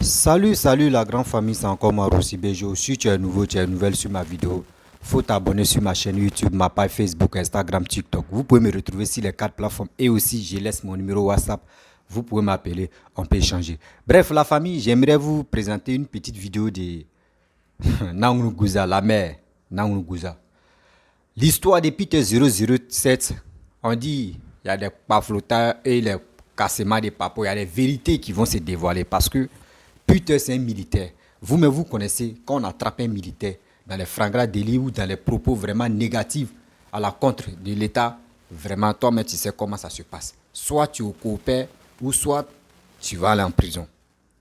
Salut la grande famille, c'est encore moi Rossi Bejo. Si tu es nouveau, tu es nouvelle sur ma vidéo, faut t'abonner sur ma chaîne YouTube, ma page Facebook, Instagram, TikTok. Vous pouvez me retrouver sur les 4 plateformes et aussi je laisse mon numéro WhatsApp. Vous pouvez m'appeler, on peut échanger. Bref, la famille, j'aimerais vous présenter une petite vidéo de Nangunuguza, la mère Nangunuguza. L'histoire de Peter 007, on dit il y a des paflotas et les cassements des papos, il y a des vérités qui vont se dévoiler parce que Peter c'est un militaire. Vous-même vous connaissez quand on attrape un militaire dans les flagrants délits ou dans les propos vraiment négatifs à la contre de l'État, vraiment toi-même tu sais comment ça se passe. Soit tu coopères ou soit tu vas aller en prison.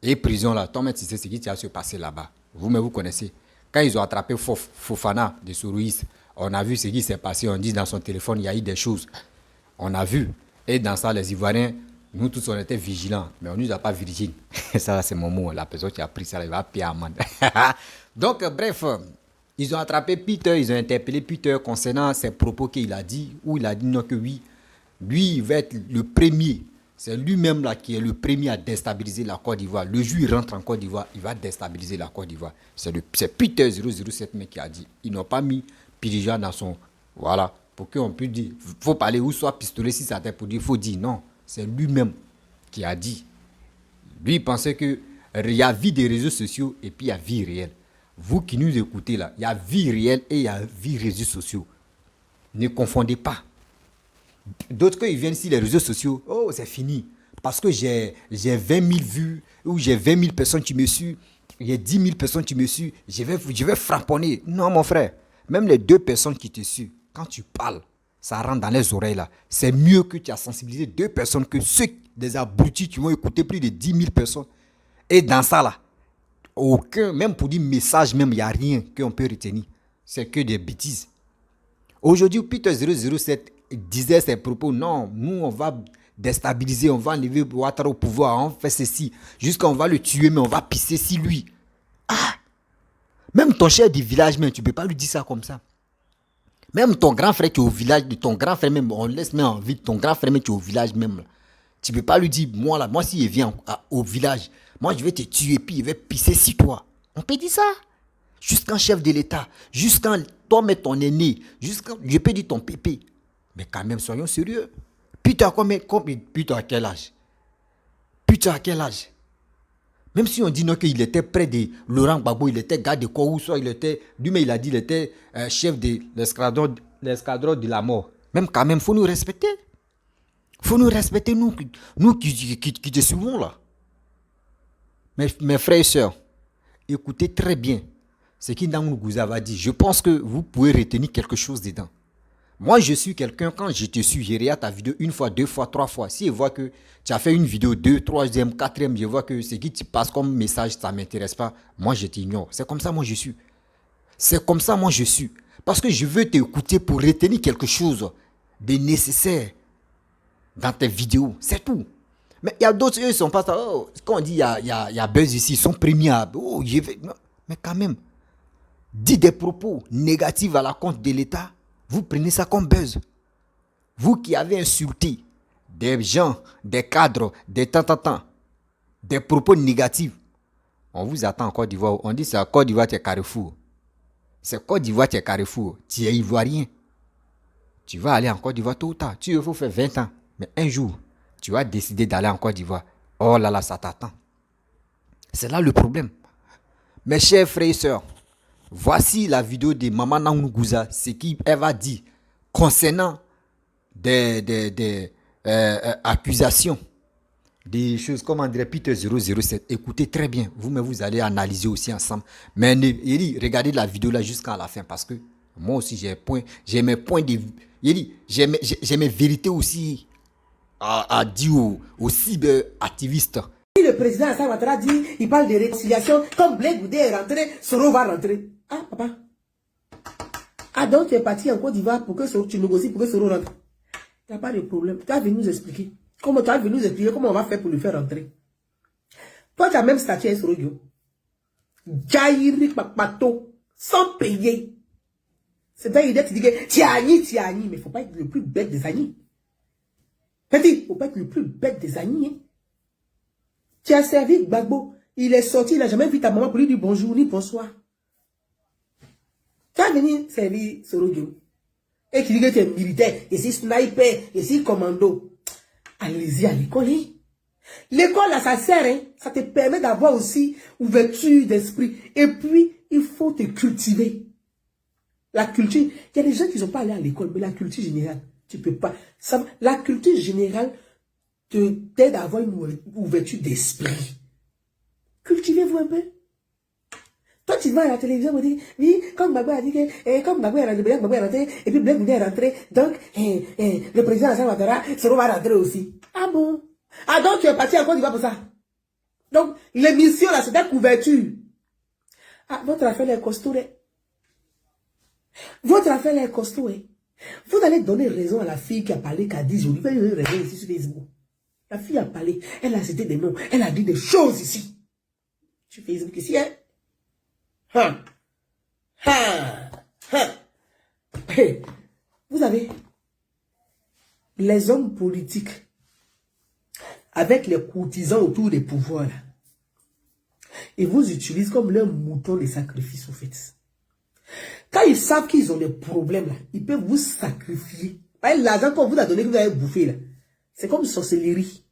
Et prison là, toi-même tu sais ce qui va se passer là-bas. Vous-même vous connaissez. Quand ils ont attrapé Fofana de Sourouis, on a vu ce qui s'est passé. On dit dans son téléphone, il y a eu des choses. On a vu. Et dans ça, les Ivoiriens, nous tous, on était vigilants. Mais on ne nous a pas virgines. Ça, c'est mon mot. La personne qui a pris ça, elle va payer amende. Donc, bref, ils ont attrapé Peter. Ils ont interpellé Peter concernant ses propos qu'il a dit. Où il a dit non, que oui, lui, il va être le premier. C'est lui-même là qui est le premier à déstabiliser la Côte d'Ivoire. Le jour où il rentre en Côte d'Ivoire, il va déstabiliser la Côte d'Ivoire. C'est Peter 007 mais qui a dit. Ils n'ont pas mis Pirija dans son... Voilà. Pour qu'on puisse dire... Il faut parler ou soit pistolet si ça t'est pour dire. Il faut dire non. C'est lui-même qui a dit. Lui, il pensait que il y a vie des réseaux sociaux et puis il y a vie réelle. Vous qui nous écoutez là, il y a vie réelle et il y a vie réseaux sociaux. Ne confondez pas. D'autres, quand ils viennent sur les réseaux sociaux, oh, c'est fini. Parce que j'ai 20 000 vues, ou j'ai 20 000 personnes qui me suivent, il y a 10 000 personnes qui me suivent, je vais frapponner. Non, mon frère. Même les 2 personnes qui te suivent, quand tu parles, ça rentre dans les oreilles là. C'est mieux que tu as sensibilisé 2 personnes que ceux des abrutis qui vont écouter plus de 10 000 personnes. Et dans ça là, aucun, même pour dire message, même, il n'y a rien qu'on peut retenir. C'est que des bêtises. Aujourd'hui, Peter 007 disait ses propos, non, nous on va déstabiliser, on va enlever Ouattara au pouvoir, on fait ceci, jusqu'à on va le tuer, mais on va pisser sur lui. Ah! Même ton chef du village, même, tu ne peux pas lui dire ça comme ça. Même ton grand frère qui est au village, ton grand frère même, on laisse même en vie, ton grand frère même qui est au village même, là. Tu ne peux pas lui dire, moi là, moi si il vient au village, moi je vais te tuer, puis il va pisser sur toi. On peut dire ça? Jusqu'un chef de l'État, jusqu'un toi mais ton aîné, jusqu'à, je peux dire ton pépé. Mais quand même, soyons sérieux. Putain, putain, à quel âge? Putain, à quel âge? Même si on dit non qu'il était près de Laurent Gbagbo, il était garde de corps, ou soit il était, lui-même il a dit il était chef de l'escadron de la mort. Même quand même, il faut nous respecter. Il faut nous respecter, nous qui te suivons là. Mes frères et sœurs, écoutez très bien ce qu'Indangougouza va dire. Je pense que vous pouvez retenir quelque chose dedans. Moi, je suis quelqu'un, quand je te suis, je regarde ta vidéo 1 fois, 2 fois, 3 fois. Si je vois que tu as fait une vidéo 2, 3e, 4e, je vois que ce qui te passe comme message, ça ne m'intéresse pas, moi, je t'ignore. C'est comme ça, moi, je suis. C'est comme ça, moi, je suis. Parce que je veux t'écouter pour retenir quelque chose de nécessaire dans tes vidéos. C'est tout. Mais il y a d'autres, eux, ils ne sont pas ça. Oh, quand on dit il y a buzz ici, ils sont premiers à... Oh, je vais... Mais quand même, dis des propos négatifs à la compte de l'État. Vous prenez ça comme buzz. Vous qui avez insulté des gens, des cadres, des tant, des propos négatifs, on vous attend en Côte d'Ivoire. On dit c'est à Côte d'Ivoire, tu es Carrefour. C'est Côte d'Ivoire, tu es Carrefour. Tu es Ivoirien. Tu vas aller en Côte d'Ivoire tôt ou tard. Tu faut faire 20 ans. Mais un jour, tu vas décider d'aller en Côte d'Ivoire. Oh là là, ça t'attend. C'est là le problème. Mes chers frères et sœurs, voici la vidéo de Maman Nangougouza, ce qu'elle va dire concernant des accusations, des choses comme André Peter 007. Écoutez très bien, vous-même vous allez analyser aussi ensemble. Mais regardez la vidéo là jusqu'à la fin parce que moi aussi j'ai mes points de vue. J'ai mes vérités aussi à dire aux cyber-activistes. Le président Alassane Ouattara dit, il parle de réconciliation, comme Blé Goudé est rentré, Soro va rentrer. Ah, papa. Ah, donc tu es parti en Côte d'Ivoire pour que Soro, tu négocies pour que Soro rentre. Il n'y a pas de problème. Tu as venu nous expliquer. Tu as venu nous expliquer comment on va faire pour le faire rentrer. Toi, tu as même statué à Soro Dio. Jairi Papato, sans payer. C'est toi, il dit que Tiani, mais il ne faut pas être le plus bête des agnis. Petit, il ne faut pas être le plus bête des agnis. Hein. Tu as servi Gbagbo, Il est sorti, il n'a jamais vu ta maman pour lui dire bonjour ni bonsoir. Tu vas venir servir Soro Diom. Et qui dit que tu es militaire, et si sniper, et si commando. Allez-y à l'école. Hein? L'école, là, ça sert. Hein? Ça te permet d'avoir aussi ouverture d'esprit. Et puis, il faut te cultiver. La culture, il y a des gens qui ne sont pas allés à l'école, mais la culture générale, tu ne peux pas. La culture générale t'aide à avoir une ouverture d'esprit. Cultivez-vous un peu. Toi, tu vas à la télévision, tu dis, oui, comme Gbagbo a dit que, comme Gbagbo est rentré, et puis Blaise Goudé est rentré, donc, le président Alassane Ouattara, Soro va rentrer aussi. Ah bon? Ah donc, tu es parti en Côte d'Ivoire pour ça. Donc, l'émission, là, c'est ta couverture. Ah, votre affaire est costaud, hein. Votre affaire est costaud, hein. Vous allez donner raison à la fille qui a parlé qu'à 10 jours. Vous allez donner raison ici sur Facebook. La fille a parlé, elle a cité des noms, elle a dit des choses ici. Sur Facebook ici, hein. Vous avez les hommes politiques avec les courtisans autour des pouvoirs là, ils vous utilisent comme leur mouton de sacrifice au fait. Quand ils savent qu'ils ont des problèmes là, ils peuvent vous sacrifier. L'argent qu'on vous a donné, que vous avez bouffé là, c'est comme sorcellerie.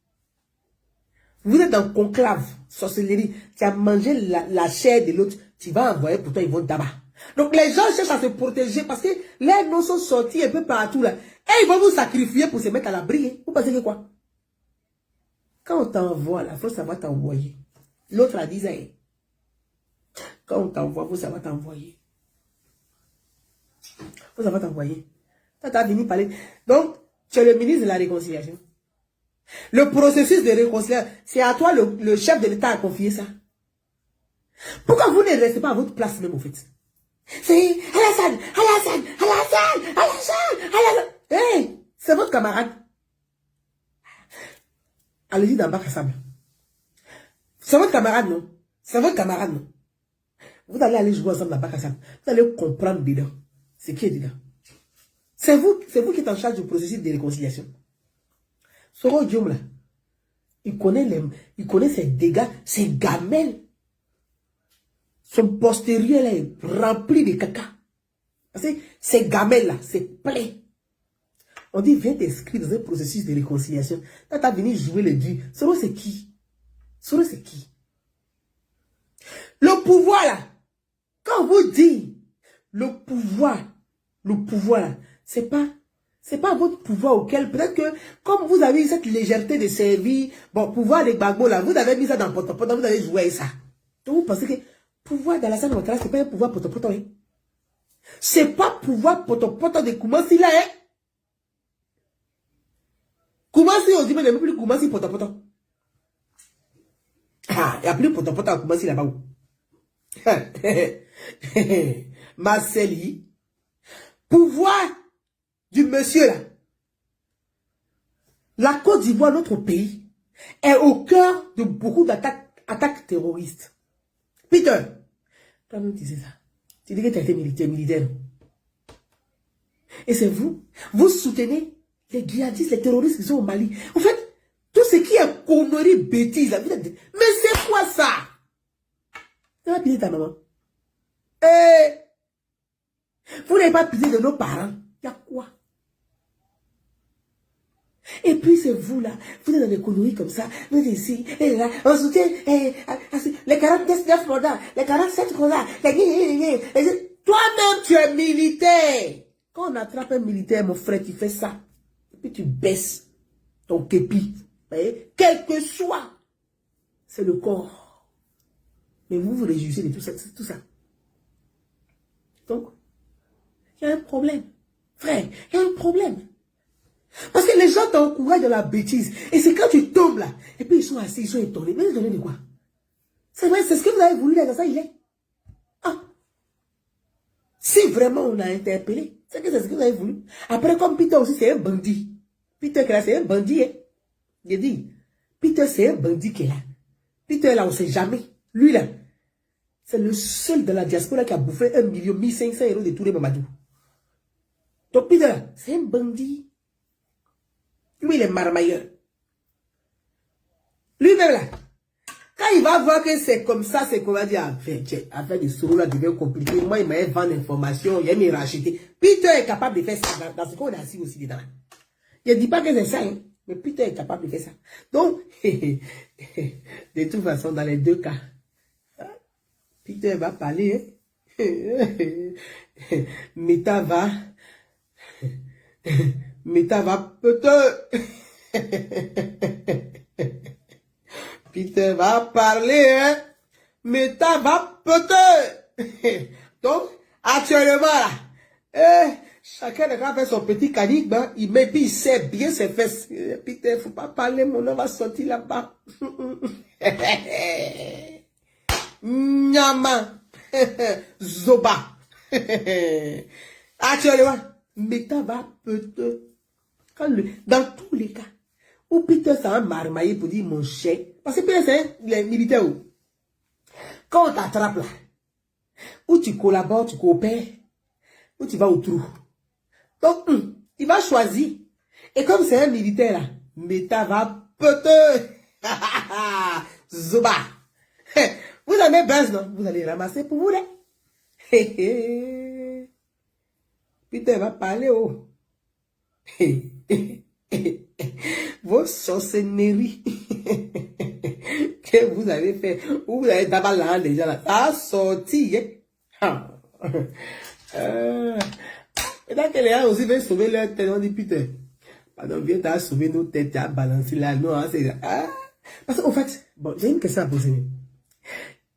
Vous êtes en conclave, sorcellerie. Tu as mangé la chair de l'autre, tu vas envoyer, pour toi ils vont tabac. Donc les gens cherchent à se protéger parce que les noms sont sortis un peu partout là. Et ils vont vous sacrifier pour se mettre à l'abri. Vous pensez que quoi? Quand on t'envoie la force, ça va t'envoyer. L'autre a dit ça. Quand on t'envoie, vous, ça va t'envoyer. Vous, ça va t'envoyer. Toi, tu as venu parler. Donc, tu es le ministre de la réconciliation. Le processus de réconciliation, c'est à toi, le chef de l'État, à confier ça. Pourquoi vous ne restez pas à votre place même, au fait? C'est Alassane. Hey, c'est votre camarade. Allez-y dans Bac Sable. C'est votre camarade, non? C'est votre camarade, non? Vous allez aller jouer ensemble dans Bac Sable. Vous allez comprendre dedans. Ce qui est dedans. C'est vous qui êtes en charge du processus de réconciliation. Soro Diom là, il connaît ses dégâts, ses gamelles. Son postérieur là est rempli de caca. Parce que ces gamelles là, c'est plein. On dit, viens t'inscrire dans un processus de réconciliation. Quand tu as venu jouer le dieu, Soro c'est qui? Soro c'est qui? Le pouvoir là, quand on vous dit, le pouvoir là, c'est pas votre pouvoir auquel, peut-être que, comme vous avez eu cette légèreté de servir, bon, pouvoir de Gbagbo là, vous avez mis ça dans potopoto, vous avez joué avec ça. Donc vous pensez que, pouvoir d'Alassane Ouattara, c'est pas un pouvoir potopoto, hein. C'est pas pouvoir potopoto de Koumassi là, hein. Koumassi, on dit, mais il n'y a plus Koumassi potopoto. Ah, il n'y a plus potopoto à Koumassi là-bas. Marceli, pouvoir du monsieur là. La Côte d'Ivoire, notre pays, est au cœur de beaucoup d'attaques terroristes. Peter, toi-même tu sais ça. Tu dis que tu as été militaire. Et c'est vous soutenez les djihadistes, les terroristes qui sont au Mali. En fait, tout ce qui est connerie, bêtise, là, mais c'est quoi ça? Tu vas piller ta maman. Vous n'avez pas pillé de nos parents. Il y a quoi? Et puis c'est vous là, vous êtes dans des conneries comme ça, vous êtes ici, et là, on soutient les 49 mandats, les 47 mandats, toi-même tu es militaire. Quand on attrape un militaire, mon frère, tu fais ça, et puis tu baisses ton képi, quel que soit, c'est le corps. Mais vous vous réjouissez de tout ça. Donc, il y a un problème. Frère, il y a un problème. Parce que les gens t'encouragent dans la bêtise. Et c'est quand tu tombes là. Et puis ils sont assis, ils sont étonnés. Mais étonnés de quoi? C'est vrai, c'est ce que vous avez voulu là, dans ça, il est. Ah. Si vraiment on a interpellé, c'est que c'est ce que vous avez voulu. Après, comme Peter aussi, c'est un bandit. Peter, c'est un bandit, hein. J'ai dit, Peter, c'est un bandit qui est là. Peter, là, on ne sait jamais. Lui, là, c'est le seul de la diaspora qui a bouffé 1,5 million de Touré Mamadou. Donc, Peter, là, c'est un bandit. Lui, il est marmailleur. Lui-même, là, quand Quand il va voir que c'est comme ça, c'est qu'on va dire, affaire de Soro là devient compliqué. Moi, il m'a vendu l'information, il m'a racheté. Peter est capable de faire ça dans ce qu'on a assis aussi dedans. Je ne dis pas que c'est ça, hein, mais Peter est capable de faire ça. Donc, de toute façon, dans les deux cas, Peter va parler. Meta va peut-être. Peter va parler, hein. Meta va peut-être. Donc, actuellement, là, chacun a fait son petit canibre, il met, puis il sait bien ses fesses. Peter, faut pas parler, mon nom va sortir là-bas. Nyama. Zoba. Actuellement, Meta va peut-être. Dans tous les cas, où Peter s'en a marmaillé pour dire mon chèque. Parce que Peter, c'est les militaires. Quand on t'attrape là, où tu collabores, tu coopères, où tu vas au trou. Donc, il va choisir. Et comme c'est un militaire là, Meta va peut-être. Zoba. Vous avez buzz, non? Vous allez ramasser pour vous, là. Peter va parler, oh. Vos sorcelleries que vous avez fait, ou vous avez d'abord là déjà là, ça a sorti, hein. Et donc les gens aussi veulent sauver leur tête, on dit Peter, pardon, viens t'as sauvé nos têtes, t'as balancé là, non, hein, c'est ah. Parce qu'en fait, bon, j'ai une question à poser.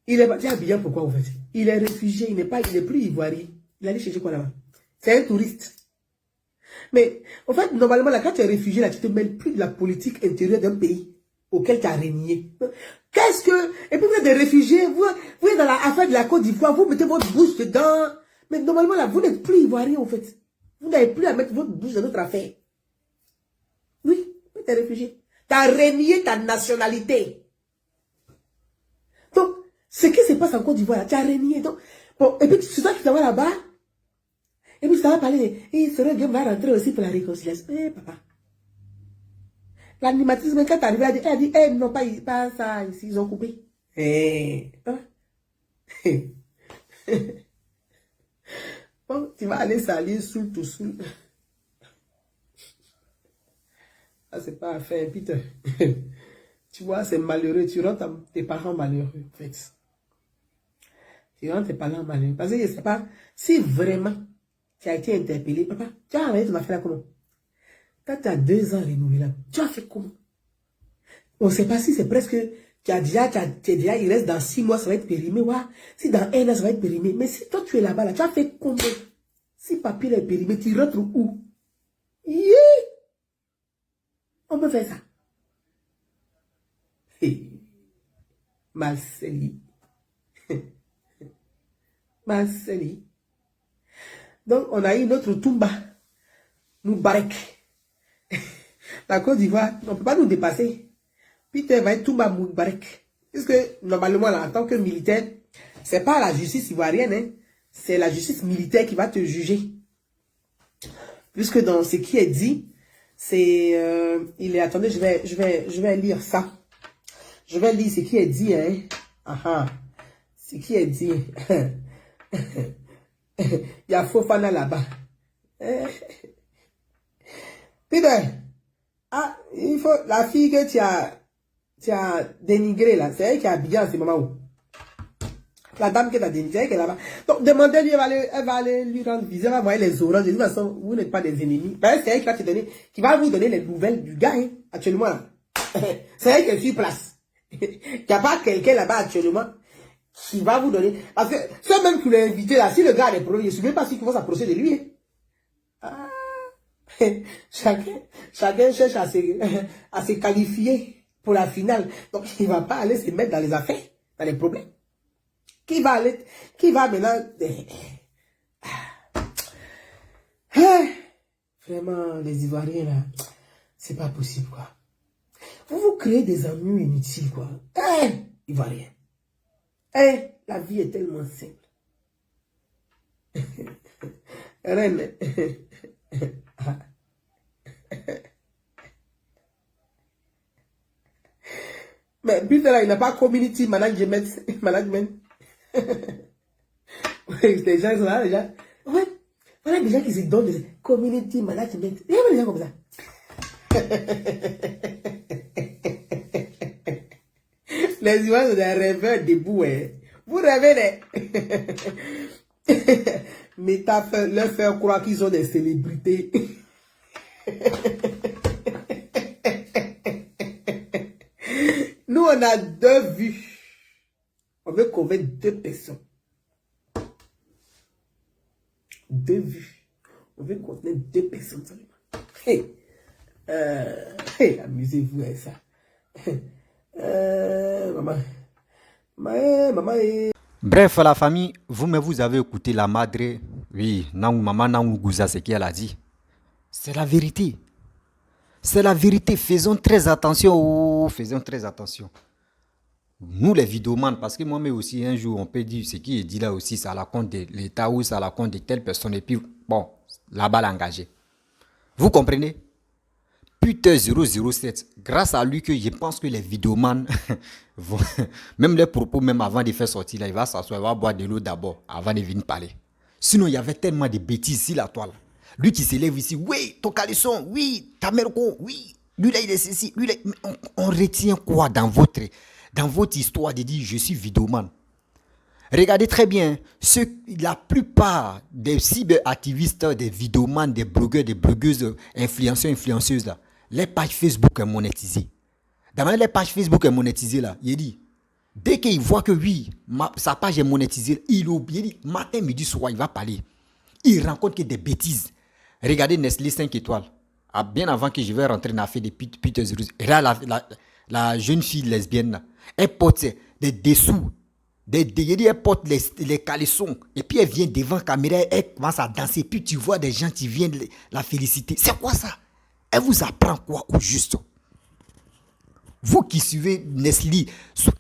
Il est parti à Abidjan, pourquoi en fait? Il est réfugié, il est plus ivoirien. Il allait chercher quoi là-bas? C'est un touriste. Mais, en fait, normalement, là, quand tu es réfugié, là, tu te mêles plus de la politique intérieure d'un pays auquel tu as régné. Qu'est-ce que... Et puis, vous êtes des réfugiés, vous êtes dans l'affaire de la Côte d'Ivoire, vous mettez votre bouche dedans. Mais normalement, là, vous n'êtes plus ivoirien, en fait. Vous n'avez plus à mettre votre bouche dans notre affaire. Oui, vous êtes réfugié. Tu as régné ta nationalité. Donc, ce qui se passe en Côte d'Ivoire, tu as régné. Donc, bon, et puis, c'est ça qui t'envoie là-bas. Et puis ça va parler, et Soro Gueye va rentrer aussi pour la réconciliation. Eh, papa. L'animatrice, quand elle est arrivée, elle a dit, eh, non, pas ça, ici, ils ont coupé. Eh, bon, tu vas aller salir sous tout sous. Ah, c'est pas à faire, Peter. Tu vois, c'est malheureux. Tu rentres tes parents malheureux, en fait. Tu rentres tes parents malheureux. Parce que je ne sais pas si vraiment tu as été interpellé. Papa, tu as arrêté ton affaire là comment? Quand tu as 2 ans renouvelable, tu as fait comment? On ne sait pas si c'est presque, il reste dans 6 mois, ça va être périmé. Ouais. Si dans 1 an, ça va être périmé. Mais si toi, tu es là-bas, là, tu as fait combien? Si papier est périmé, tu rentres où? Yeah. On peut faire ça. Hey. Marceli. Marceli. Donc, on a eu notre Toumba. Moubarek. La Côte d'Ivoire, on ne peut pas nous dépasser. Peter va être Toumba Moubarek. Puisque, normalement, là, en tant que militaire, c'est pas la justice ivoirienne, hein, c'est la justice militaire qui va te juger. Puisque dans ce qui est dit, c'est... attendez, je vais lire ça. Je vais lire ce qui est dit, hein. Ce qui est dit. Il y a Fofana là-bas. Peter, il faut la fille que tu as dénigrée là, c'est elle qui a habillé en ce moment où. La dame que tu as dénigrée, elle est là-bas. Donc demandez-lui, elle va aller lui rendre visite, elle va voir les oranges. De toute façon, vous n'êtes pas des ennemis. C'est elle qui va te donner, qui va vous donner les nouvelles du gars, hein, actuellement là. C'est elle qui est sur place. Il n'y a pas quelqu'un là-bas actuellement qui va vous donner. Parce que ceux même qui l'ont invité là, si le gars a des problèmes, je ne sais même pas s'ils vont s'approcher de lui. Hein. Chacun cherche à se qualifier pour la finale. Donc, il ne va pas aller se mettre dans les affaires, dans les problèmes. Qui va maintenant... Vraiment, les Ivoiriens, là, c'est pas possible, quoi. Vous créez des ennuis inutiles, quoi. Ivoiriens. La vie est tellement simple. Reine. Mais puis là, il n'a pas community management. Les gens sont là, les gens. Ouais. Voilà des gens qui se donnent des community management. Il y a des gens comme ça. Les images sont des rêveurs debout. Hein. Vous rêvez, mais leur faire croire qu'ils sont des célébrités. Nous, on a 2 vues. On veut convaincre 2 personnes. 2 vues. On veut convaincre 2 personnes seulement. Hey, amusez-vous avec ça. Maman. Maman. Bref, la famille, vous-même, vous avez écouté la madre. Oui, maman Nangou Gouza, ce qu'elle a dit. C'est la vérité. C'est la vérité. Faisons très attention. Oh, faisons très attention. Nous, les vidéomans, parce que moi-même aussi, un jour, on peut dire ce qui est dit là aussi, c'est à la compte de l'État ou c'est à la compte de telle personne. Et puis, bon, la balle engagée. Vous comprenez? Putain 007, grâce à lui que je pense que les vidéomans, même les propos, même avant de faire sortir, là, il va s'asseoir, il va boire de l'eau d'abord, avant de venir parler. Sinon, il y avait tellement de bêtises ici, la toile. Lui qui s'élève ici, oui, ton caleçon, oui, ta mère, oui, lui là, il est ceci, lui là, on retient quoi dans votre histoire de dire, je suis vidéoman? Regardez très bien, la plupart des cyberactivistes, des vidéomans, des blogueurs, des blogueuses, influenceurs, influenceuses, là, les pages Facebook sont monétisées. Dans les pages Facebook sont monétisées, là, il dit, dès qu'il voit que oui, sa page est monétisée, il dit, matin, midi, soir, il va parler. Il rencontre que des bêtises. Regardez Nestlé 5 étoiles. Bien avant que je vais rentrer dans l'affaire de Peter Zerus. Et là, la jeune fille lesbienne, là, elle porte des dessous. Elle porte les caleçons. Et puis elle vient devant la caméra, elle commence à danser. Puis tu vois des gens qui viennent la féliciter. C'est quoi ça? Elle vous apprend quoi au juste? Vous qui suivez Nestlé,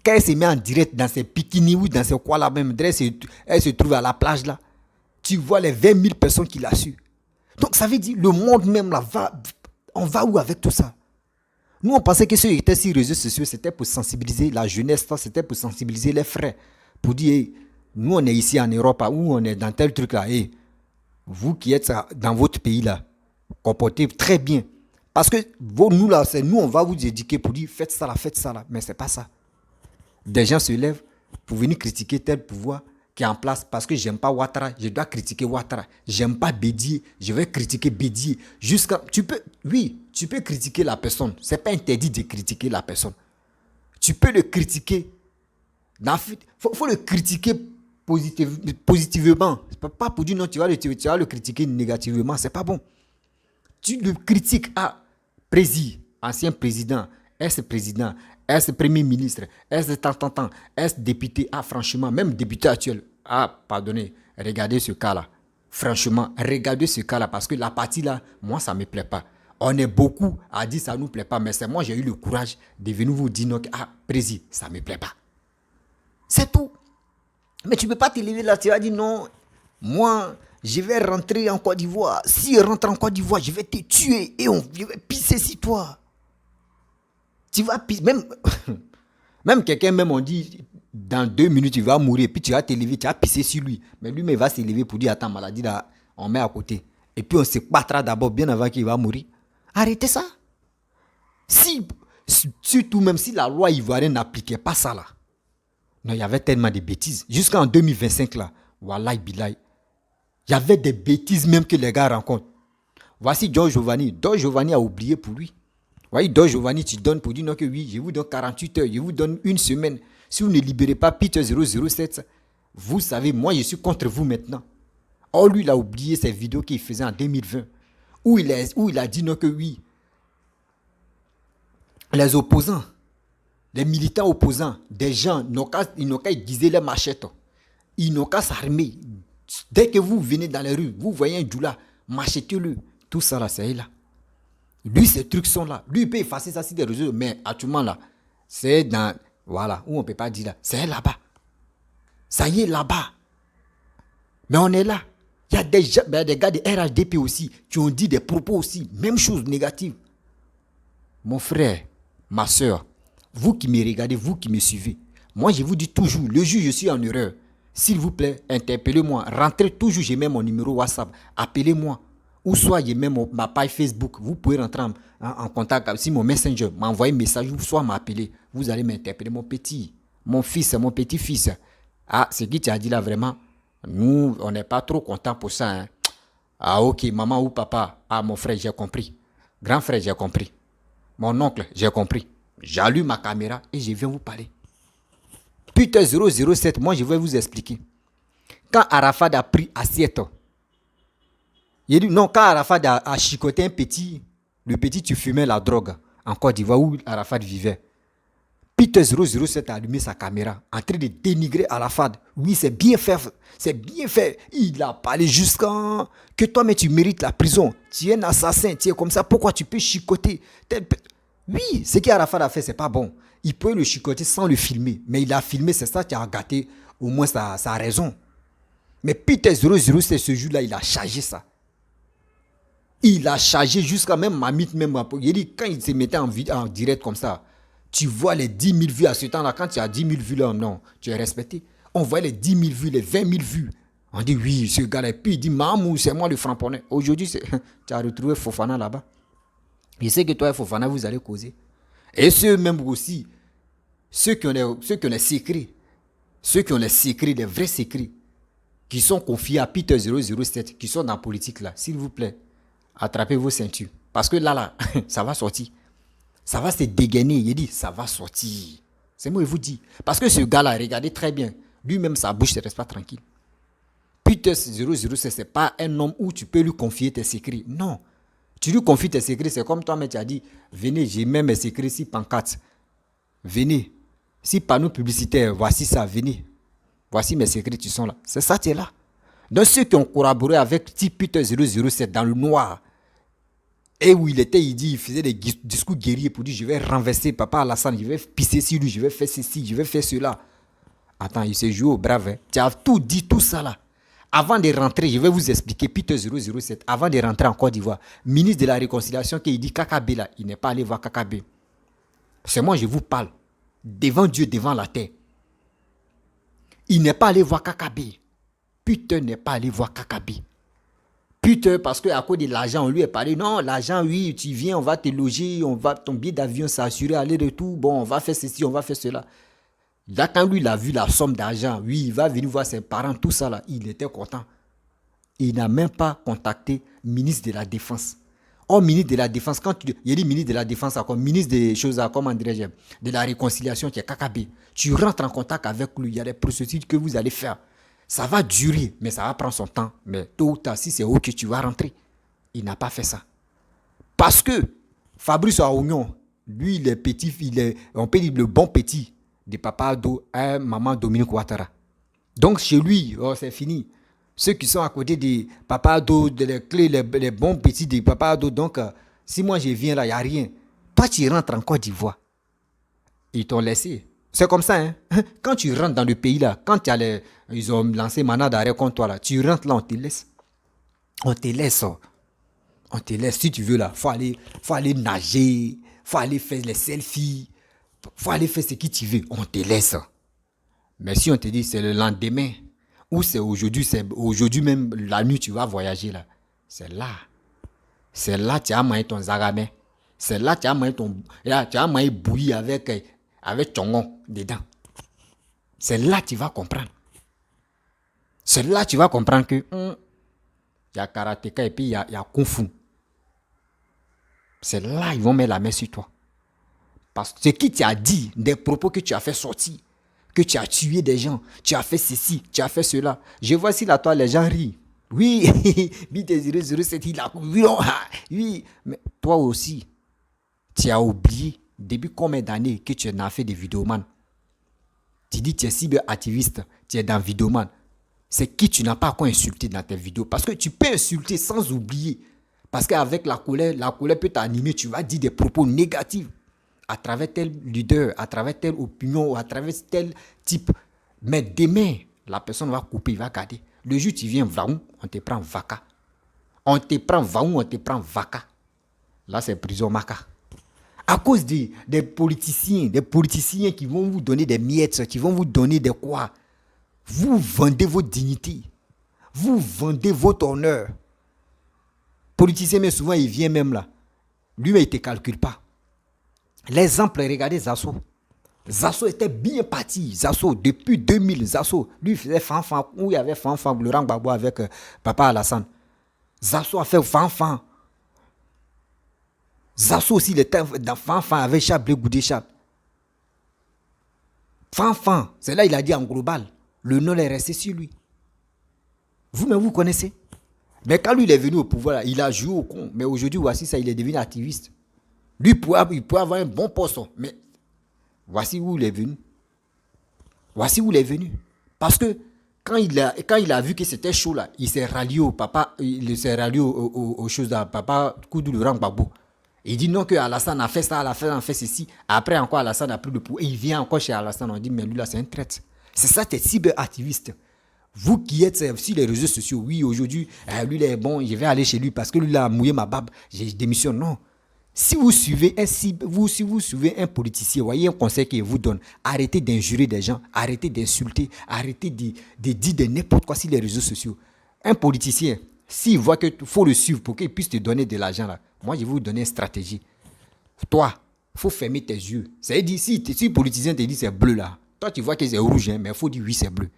quand elle se met en direct dans ses bikinis ou dans ses quoi là même, elle se trouve à la plage là. Tu vois les 20 000 personnes qui la suivent. Donc ça veut dire le monde même là on va où avec tout ça? Nous on pensait que ceux qui étaient sur les réseaux sociaux c'était pour sensibiliser la jeunesse, c'était pour sensibiliser les frères. Pour dire, hey, nous on est ici en Europe ou on est dans tel truc là. Hey, vous qui êtes dans votre pays là, comportez très bien. Parce que nous là, c'est nous on va vous éduquer pour dire faites ça là. Mais c'est pas ça. Des gens se lèvent pour venir critiquer tel pouvoir qui est en place parce que j'aime pas Ouattara, je dois critiquer Ouattara. J'aime pas Bédié, je vais critiquer Bédié. Tu peux critiquer la personne. C'est pas interdit de critiquer la personne. Tu peux le critiquer. Faut le critiquer positivement. Pas pour dire non, tu vas le critiquer négativement. C'est pas bon. Tu le critiques à ancien président, ex-président, ex-premier ministre, ex-tant, ex-député. Ah, franchement, même député actuel. Ah, pardonnez, regardez ce cas-là. Franchement, regardez ce cas-là parce que la partie là, moi, ça ne me plaît pas. On est beaucoup à dire ça ne nous plaît pas, mais c'est moi, j'ai eu le courage de venir vous dire non, ah, président, ça ne me plaît pas. C'est tout. Mais tu ne peux pas te lever là, tu vas dire non, moi, je vais rentrer en Côte d'Ivoire. Si je rentre en Côte d'Ivoire, je vais te tuer et je vais pisser sur toi. Tu vas pisser. Même quelqu'un, même on dit, dans 2 minutes, il va mourir. Puis tu vas te lever, tu vas pisser sur lui. Mais lui, il va se lever pour dire, attends, maladie, là, on met à côté. Et puis on se battra d'abord bien avant qu'il va mourir. Arrêtez ça. Surtout même si la loi ivoirienne n'appliquait pas ça là. Non, il y avait tellement de bêtises. Jusqu'en 2025 là, wallahi billahi. Il y avait des bêtises même que les gars rencontrent. Voici Don Giovanni. Don Giovanni a oublié pour lui. Voyez, Don Giovanni, tu donnes pour dire non que oui, je vous donne 48 heures, je vous donne 1 semaine. Si vous ne libérez pas Peter 007, vous savez, moi je suis contre vous maintenant. Or lui, il a oublié ces vidéos qu'il faisait en 2020. Où il a dit non que oui. Les opposants, les militants opposants, des gens, ils n'ont qu'à aiguiser les machettes. Ils n'ont qu'à s'armer. Dès que vous venez dans les rues, vous voyez un djoula, machetez-le. Tout ça là, c'est là. Lui, ces trucs sont là. Lui, il peut effacer ça sur des réseaux, mais actuellement là, c'est dans, voilà, où on ne peut pas dire là, c'est là-bas. Ça y est, là-bas. Mais on est là. Il y a des gars de RHDP aussi qui ont dit des propos aussi, même chose négative. Mon frère, ma soeur, Vous qui me regardez, vous qui me suivez, moi je vous dis toujours, le jour où je suis en erreur, s'il vous plaît, interpellez-moi. Rentrez toujours, j'ai même mon numéro WhatsApp. Appelez-moi. Ou soit j'ai même ma page Facebook. Vous pouvez rentrer en contact avec mon Messenger, m'envoyer un message ou soit m'appeler. Vous allez m'interpeller, mon petit, mon fils, mon petit-fils. Ah, c'est qui tu as dit là vraiment? Nous, on n'est pas trop contents pour ça. Hein. Ah ok, maman ou papa. Ah mon frère, j'ai compris. Grand frère, j'ai compris. Mon oncle, j'ai compris. J'allume ma caméra et je viens vous parler. Putain 007, moi je vais vous expliquer. Quand Arafat a pris assiette, il dit non, quand Arafat a chicoté un petit, le petit tu fumais la drogue en Côte d'Ivoire où Arafat vivait. Peter 007 a allumé sa caméra en train de dénigrer Arafat. Oui, c'est bien fait, c'est bien fait. Il a parlé jusqu'à que toi, mais tu mérites la prison. Tu es un assassin, tu es comme ça. Pourquoi tu peux chicoter? Oui, ce qu'Arafat a fait, c'est pas bon. Il peut le chicoter sans le filmer. Mais il a filmé, c'est ça qui a gâté au moins sa raison. Mais Peter 007, ce jour-là, il a chargé ça. Il a chargé jusqu'à même Mamite, même. Il dit, quand il se mettait en direct comme ça, tu vois les 10 000 vues à ce temps-là. Quand tu as 10 000 vues là, non, tu es respecté. On voit les 10 000 vues, les 20 000 vues. On dit, oui, ce gars-là. Et puis il dit, Mamou, c'est moi le frapponnais. Aujourd'hui, tu as retrouvé Fofana là-bas. Je sais que toi et Fofana, vous allez causer. Et ceux même aussi, ceux qui ont les secrets, les vrais secrets, qui sont confiés à Peter 007, qui sont dans la politique là, s'il vous plaît, attrapez vos ceintures. Parce que là, ça va sortir. Ça va se dégainer. Il dit, ça va sortir. C'est moi, je vous dis. Parce que ce gars-là, regardez très bien. Lui-même, sa bouche ne reste pas tranquille. Peter 007, ce n'est pas un homme où tu peux lui confier tes secrets. Non. Tu lui confies tes secrets, c'est comme toi, mais tu as dit, venez, j'ai même mes secrets si pancarte. Venez. Si panneau publicitaire, voici ça, venez. Voici mes secrets, tu sont là. C'est ça, tu es là. Donc ceux qui ont collaboré avec Peter 007 dans le noir, et où il était, il faisait des discours guerriers pour dire, je vais renverser Papa Alassane, je vais pisser sur lui, je vais faire ceci, je vais faire cela. Attends, il s'est joué au brave. Hein. Tu as tout dit, tout ça là. Avant de rentrer, je vais vous expliquer, Peter 007, avant de rentrer en Côte d'Ivoire, ministre de la Réconciliation, qui dit Kakabe là, il n'est pas allé voir Kakabe. C'est moi, je vous parle. Devant Dieu, devant la terre. Il n'est pas allé voir Kakabe. Peter n'est pas allé voir Kakabe. Peter, parce qu'à cause de l'argent, on lui a parlé, non, l'argent, oui, tu viens, on va te loger, ton billet d'avion s'assurer, aller-retour, bon, on va faire ceci, on va faire cela. Là, quand lui, il a vu la somme d'argent, oui, il va venir voir ses parents, tout ça, là, il était content. Il n'a même pas contacté le ministre de la Défense. Oh, ministre de la Défense, quand il dit ministre de la Défense, comme ministre des choses, comment dirais-je, de la Réconciliation, qui est Kakabe, tu rentres en contact avec lui, il y a des procédures que vous allez faire. Ça va durer, mais ça va prendre son temps. Mais tôt ou tard, si c'est OK, tu vas rentrer. Il n'a pas fait ça. Parce que Fabrice Aounion, lui, il est petit, on peut dire le bon petit de Papa Ado à Maman Dominique Ouattara. Donc chez lui, oh, c'est fini. Ceux qui sont à côté de Papa Ado, les bons petits de Papa Ado, donc si moi je viens là, il n'y a rien. Toi, tu rentres en Côte d'Ivoire. Ils t'ont laissé. C'est comme ça, hein. Quand tu rentres dans le pays là, quand ils ont lancé mandat d'arrêt contre toi là, tu rentres là, on te laisse. On te laisse. On te laisse si tu veux là. Faut aller nager, faut aller faire les selfies, faut aller faire ce que tu veux. On te laisse. Mais si on te dit c'est le lendemain, ou c'est aujourd'hui même la nuit tu vas voyager là, c'est là. C'est là tu as mangé ton zagamé. C'est là tu as mangé bouilli avec Tchongon dedans. C'est là que tu vas comprendre. C'est là que tu vas comprendre que il y a karatéka et puis il y a kung fu. C'est là qu'ils vont mettre la main sur toi. Parce que ce qui t'a dit, des propos que tu as fait sortir, que tu as tué des gens, tu as fait ceci, tu as fait cela. Je vois si là, toi, les gens rient. Oui, il a oui, mais toi aussi, tu as oublié depuis combien d'années que tu as fait des vidéomans. Tu dis que tu es cyberactiviste, tu es dans vidéoman. C'est qui tu n'as pas encore insulté dans tes vidéos. Parce que tu peux insulter sans oublier. Parce qu'avec la colère peut t'animer. Tu vas dire des propos négatifs à travers tel leader, à travers telle opinion, à travers tel type. Mais demain, la personne va couper, il va garder. Le jour où tu viens, vaou, on te prend vaca. On te prend vaou, on te prend vaca. Là, c'est prison maca. À cause des politiciens qui vont vous donner des miettes, qui vont vous donner des quoi. Vous vendez votre dignité. Vous vendez votre honneur. Politicien, mais souvent, il vient même là. Lui, il ne te calcule pas. L'exemple, regardez Zasso. Zasso était bien parti. Zasso, depuis 2000, Zasso, lui, il faisait fanfan. Où il y avait fanfan, Laurent Gbagbo avec Papa Alassane. Zasso a fait fanfan. Zasso aussi, il était dans fanfan avec Chablé Goudé Chab. Fanfan, c'est là il a dit en global. Le nom est resté sur lui. Vous-même, vous connaissez. Mais quand lui il est venu au pouvoir, il a joué au con. Mais aujourd'hui, voici ça, il est devenu activiste. Lui, il peut avoir un bon poste. Mais voici où il est venu. Voici où il est venu. Parce que quand il a vu que c'était chaud là, il s'est rallié au papa, il s'est rallié aux choses là, papa Koudou Laurent Gbagbo. Il dit non que Alassane a fait ça, Alassane a fait ceci. Après encore, Alassane a pris le pouvoir. Et il vient encore chez Alassane, on dit mais lui là c'est un traître. C'est ça, t'es cyberactiviste. Vous qui êtes sur les réseaux sociaux, oui, aujourd'hui, lui, il est bon, je vais aller chez lui parce que lui, il a mouillé ma barbe, je démissionne. Non. Si vous suivez un politicien, voyez un conseil qu'il vous donne, arrêtez d'injurer des gens, arrêtez d'insulter, arrêtez de dire de n'importe quoi sur les réseaux sociaux. Un politicien, s'il voit qu'il faut le suivre pour qu'il puisse te donner de l'argent, là, moi, je vais vous donner une stratégie. Toi, il faut fermer tes yeux. C'est-à-dire, si le politicien te dit c'est bleu là, toi, tu vois que c'est rouge, hein, mais il faut dire oui, c'est bleu.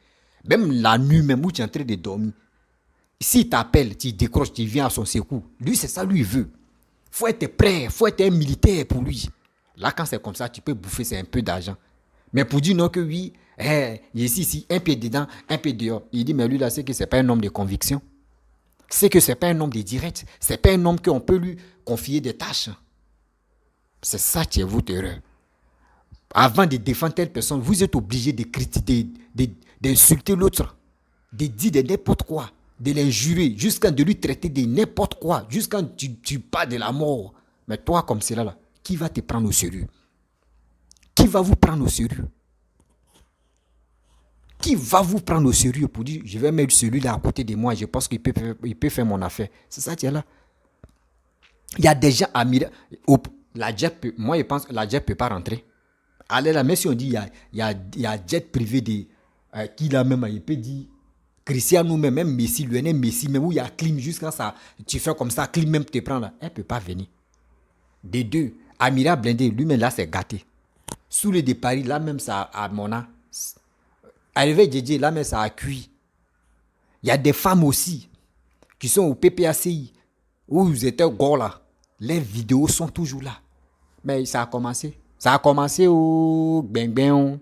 Même la nuit, même où tu es en train de dormir. S'il t'appelle, tu décroches, tu viens à son secours. Lui, c'est ça, lui, il veut. Il faut être prêt, il faut être un militaire pour lui. Là, quand c'est comme ça, tu peux bouffer, c'est un peu d'argent. Mais pour dire non que oui, il est ici, un pied dedans, un pied dehors. Il dit, mais lui, là, c'est que ce n'est pas un homme de conviction. C'est que ce n'est pas un homme de direct. Ce n'est pas un homme qu'on peut lui confier des tâches. C'est ça qui est votre erreur. Avant de défendre telle personne, vous êtes obligé de critiquer, d'insulter l'autre, de dire de n'importe quoi, de l'injurer, jusqu'à de lui traiter de n'importe quoi, jusqu'à tu parles de la mort. Mais toi, comme cela là, qui va te prendre au sérieux? Qui va vous prendre au sérieux? Qui va vous prendre au sérieux pour dire, je vais mettre celui-là à côté de moi, je pense qu'il peut faire mon affaire. C'est ça, tiens là. Il y a des gens à la jet moi, je pense que la jet ne peut pas rentrer. Allez là, mais si on dit, il y a jet privé qui là même, il peut dire, Cristiano même Messi, Lionel Messi, même où il y a clim jusqu'à ça, tu fais comme ça, clim même te prend là, elle ne peut pas venir. Des deux, Amira Blindé, lui-même là, c'est gâté. Sous le de Paris, là même, ça a Mona. Arrivé Djedje, là même, ça a cuit. Il y a des femmes aussi qui sont au PPACI, où ils étaient gros là. Les vidéos sont toujours là. Mais ça a commencé. Ça a commencé au ben.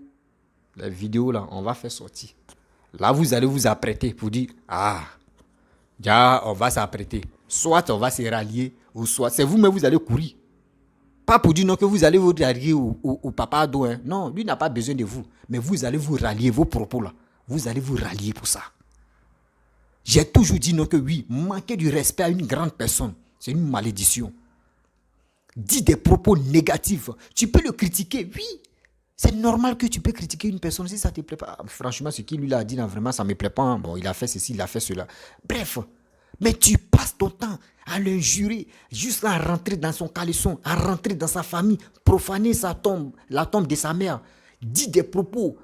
Les vidéos là, on va faire sortir. Là, vous allez vous apprêter pour dire, on va s'apprêter. Soit on va se rallier, ou soit c'est vous-même, vous allez courir. Pas pour dire non que vous allez vous rallier au papa Ado. Hein. Non, lui n'a pas besoin de vous. Mais vous allez vous rallier, vos propos là. Vous allez vous rallier pour ça. J'ai toujours dit non que oui, manquer du respect à une grande personne, c'est une malédiction. Dis des propos négatifs. Tu peux le critiquer, oui. C'est normal que tu peux critiquer une personne si ça ne te plaît pas. Franchement, ce qu'il lui a dit, là, vraiment, ça ne me plaît pas. Bon, il a fait ceci, il a fait cela. Bref, mais tu passes ton temps à l'injurer, juste à rentrer dans son caleçon, à rentrer dans sa famille, profaner sa tombe, la tombe de sa mère. Dis des propos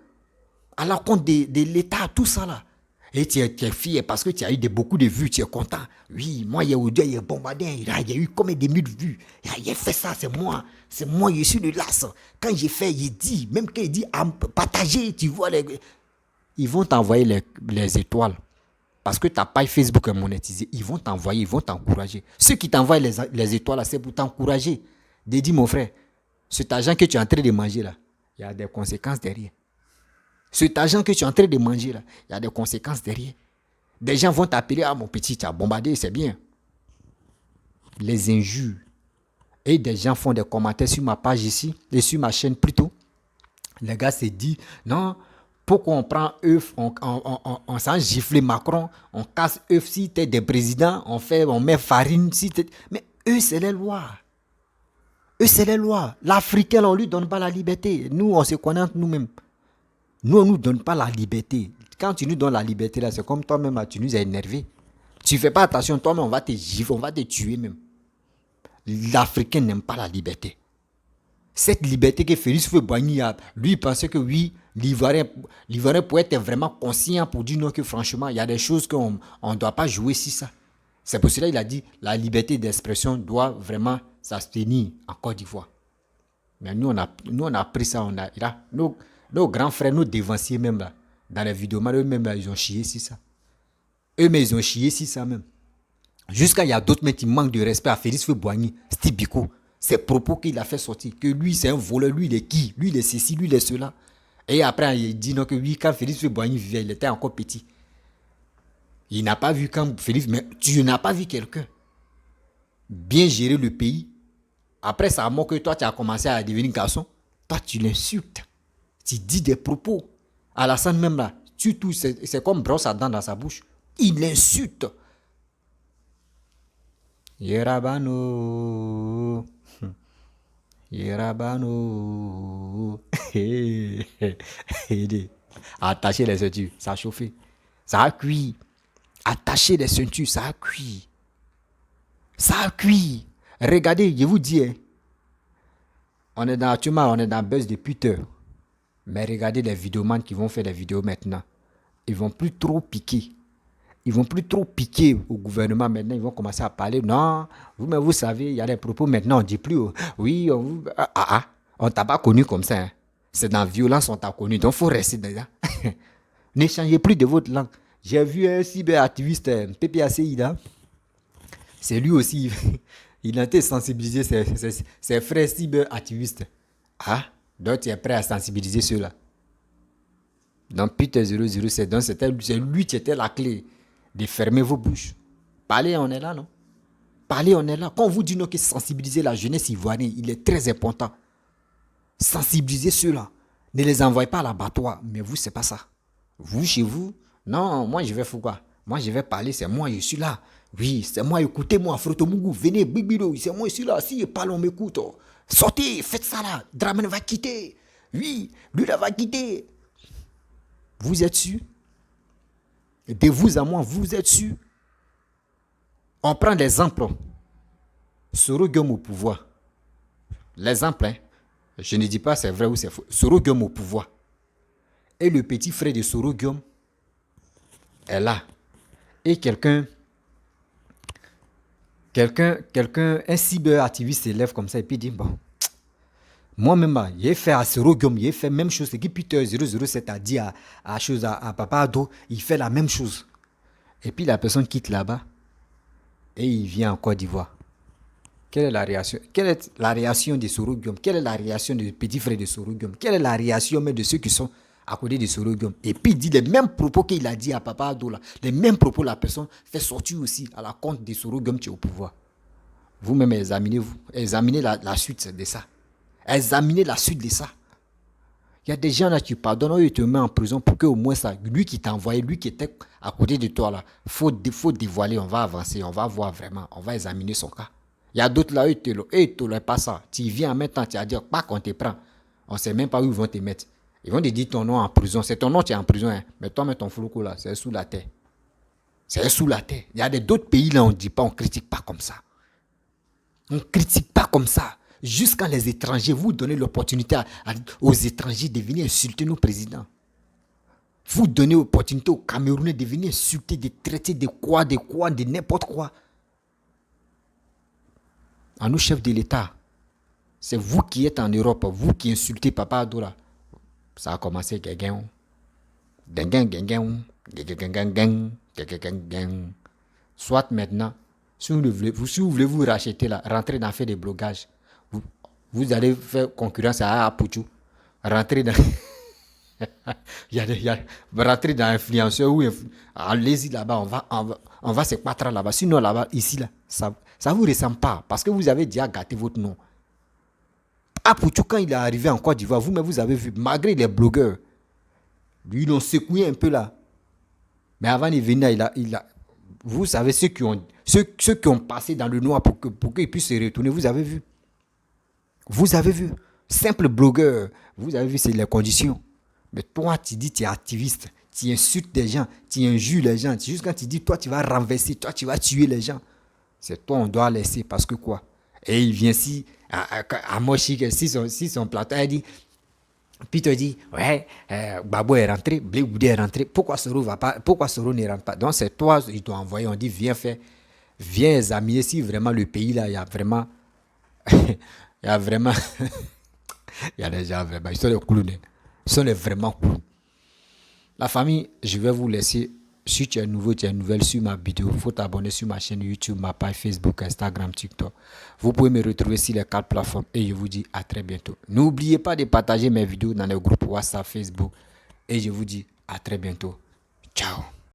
à la compte de l'État, tout ça là. Et tu es fier parce que tu as eu beaucoup de vues, tu es content. Oui, moi, il y a bombardé, il y a eu combien de 1000 vues. Il a fait ça, c'est moi, je suis le las. Quand j'ai fait, il dit, même quand il dit à partager, tu vois, ils vont t'envoyer les étoiles. Parce que ta page Facebook est monétisée, ils vont t'envoyer, ils vont t'encourager. Ceux qui t'envoient les étoiles, là, c'est pour t'encourager. Dédie, mon frère, cet argent que tu es en train de manger là, il y a des conséquences derrière. Cet argent que tu es en train de manger là, il y a des conséquences derrière. Des gens vont t'appeler, mon petit, tu as bombardé, c'est bien. Les injures. Et des gens font des commentaires sur ma page ici, et sur ma chaîne plutôt. Les gars se disent, non, pourquoi on prend œuf, on s'en gifle Macron, on casse œuf si tu es des présidents, on met farine si tu es... Mais eux, c'est les lois. Eux, c'est les lois. L'Africain, on ne lui donne pas la liberté. Nous, on se connaît entre nous-mêmes. Nous, on ne nous donne pas la liberté. Quand tu nous donnes la liberté, là, c'est comme toi-même, là, tu nous as énervé. Tu ne fais pas attention, toi-même, on va te gifler, on va te tuer même. L'Africain n'aime pas la liberté. Cette liberté que Félix Houphouët-Boigny a, lui, il pensait que oui, l'Ivoirien pourrait être vraiment conscient pour dire non, que franchement, il y a des choses qu'on ne doit pas jouer si ça. C'est pour cela qu'il a dit la liberté d'expression doit vraiment s'abstenir en Côte d'Ivoire. Mais nous, on a pris ça, nos grands frères, nos dévanciers même là, dans les vidéos, eux-mêmes, ils ont chié si ça. Eux-mêmes, ils ont chié si ça même. Jusqu'à il y a d'autres mecs qui manquent de respect à Félix Houphouët-Boigny, Steve Biko. Ces propos qu'il a fait sortir, que lui c'est un voleur, lui il est qui, lui il est ceci, lui il est cela. Et après il dit non que oui, quand Félix Houphouët-Boigny vivait, il était encore petit. Il n'a pas vu quand Félix, mais tu n'as pas vu quelqu'un bien gérer le pays. Après ça mort que toi tu as commencé à devenir garçon, toi tu l'insultes. Tu dis des propos. Alassane même là, c'est comme brosse à dents dans sa bouche. Il l'insulte. Yerabano. Yerabano. Attachez les ceintures, ça a chauffé. Ça a cuit. Attachez les ceintures, ça a cuit. Ça a cuit. Regardez, je vous dis, actuellement, on est dans buzz de Twitter. Mais regardez les vidéomans qui vont faire des vidéos maintenant. Ils vont plus trop piquer. Ils vont plus trop piquer au gouvernement maintenant. Ils vont commencer à parler. Non, vous savez, il y a des propos maintenant. On ne dit plus. Oui, on t'a pas connu comme ça. Hein. C'est dans la violence on t'a connu. Donc, il faut rester dedans. N'échangez plus de votre langue. J'ai vu un cyberactiviste, PPACI, là. C'est lui aussi. Il a été sensibilisé ses frères cyberactivistes. Ah, donc tu es prêt à sensibiliser ceux-là. Donc, Peter 007, donc c'est lui qui était la clé de fermer vos bouches. Parler, on est là, non? Parler, on est là. Quand on vous dit non, que sensibiliser la jeunesse ivoirienne, il est très important. Sensibiliser ceux-là. Ne les envoyez pas à l'abattoir. Mais vous, c'est pas ça. Vous, chez vous, non, moi, je vais faire quoi? Moi, je vais parler, c'est moi, je suis là. Oui, c'est moi, écoutez-moi, Frotomougou, venez, Bigbido, c'est moi, je suis là. Si je parle, on m'écoute. Sortez, faites ça là. Dramane va quitter. Oui, lui, là, va quitter. Vous êtes sûr? De vous à moi, vous êtes sûr? On prend l'exemple. Soro Guillaume au pouvoir. L'exemple, hein? Je ne dis pas c'est vrai ou c'est faux. Soro Guillaume au pouvoir. Et le petit frère de Soro Guillaume est là. Et un cyberactiviste s'élève comme ça et puis dit, bon, moi-même, j'ai fait à Soro Guillaume, j'ai fait la même chose. Ce que Peter 007 a dit à Papa Ado, il fait la même chose. Et puis la personne quitte là-bas et il vient en Côte d'Ivoire. Quelle est la réaction? Quelle est la réaction de Soro Guillaume? Quelle est la réaction du petit frère de Soro Guillaume? Quelle est la réaction même de ceux qui sont à côté de Soro Guillaume? Et puis il dit les mêmes propos qu'il a dit à Papa Ado, là, les mêmes propos, la personne fait sortir aussi à la compte de Soro Guillaume qui est au pouvoir. Vous-même, examinez la suite de ça. Examinez la suite de ça. Il y a des gens là qui pardonnent, ils te mettent en prison pour que au moins ça, lui qui t'a envoyé, lui qui était à côté de toi là, faut dévoiler, on va avancer, on va voir vraiment, on va examiner son cas. Il y a d'autres là, ils te pas ça. Tu viens en même temps, tu vas dire, pas qu'on te prend. On ne sait même pas où ils vont te mettre. Ils vont te dire ton nom en prison. C'est ton nom, tu es en prison. Hein. Mais toi, mets ton flocon là, c'est sous la terre. C'est sous la terre. Il y a d'autres pays là, on ne dit pas, on ne critique pas comme ça. On ne critique pas comme ça. Jusqu'à les étrangers, vous donnez l'opportunité aux étrangers de venir insulter nos présidents. Vous donnez l'opportunité aux Camerounais de venir insulter, de traiter de n'importe quoi. À nos chefs de l'État, c'est vous qui êtes en Europe, vous qui insultez Papa Adoula. Ça a commencé soit maintenant, si vous voulez vous racheter là, rentrer dans faire des blogages. Vous allez faire concurrence à Apouchou. Rentrer dans rentrer dans influenceur ou allez-y là-bas, on va se battre là-bas. Sinon là-bas, ici là, ça vous ressemble pas parce que vous avez déjà gâté votre nom. Apouchou, quand il est arrivé en Côte d'Ivoire, vous avez vu, malgré les blogueurs, lui, ils l'ont secoué un peu là. Mais avant de venir, vous savez, ceux qui ont passé dans le noir pour qu'ils puissent se retourner, vous avez vu. Vous avez vu. Simple blogueur, vous avez vu, c'est les conditions. Mais toi, tu dis, tu es activiste, tu insultes des gens, tu injures les gens. Juste quand tu dis, toi, tu vas renverser, toi, tu vas tuer les gens. C'est toi, on doit laisser parce que quoi? Et il vient si, à Moshi, si son plateau, elle dit, puis te dit, ouais, Babo est rentré, Blé Goudé est rentré, pourquoi Soro ne rentre pas? Donc c'est toi, ils t'ont envoyé, on dit, viens examiner si vraiment le pays là, il y a vraiment, il y a vraiment, il y a des gens vraiment, ils sont des clowns, ils sont des vraiment clowns. La famille, je vais vous laisser. Si tu es nouveau, tu es nouvelle sur ma vidéo, il faut t'abonner sur ma chaîne YouTube, ma page Facebook, Instagram, TikTok. Vous pouvez me retrouver sur les 4 plateformes et je vous dis à très bientôt. N'oubliez pas de partager mes vidéos dans les groupes WhatsApp, Facebook et je vous dis à très bientôt. Ciao.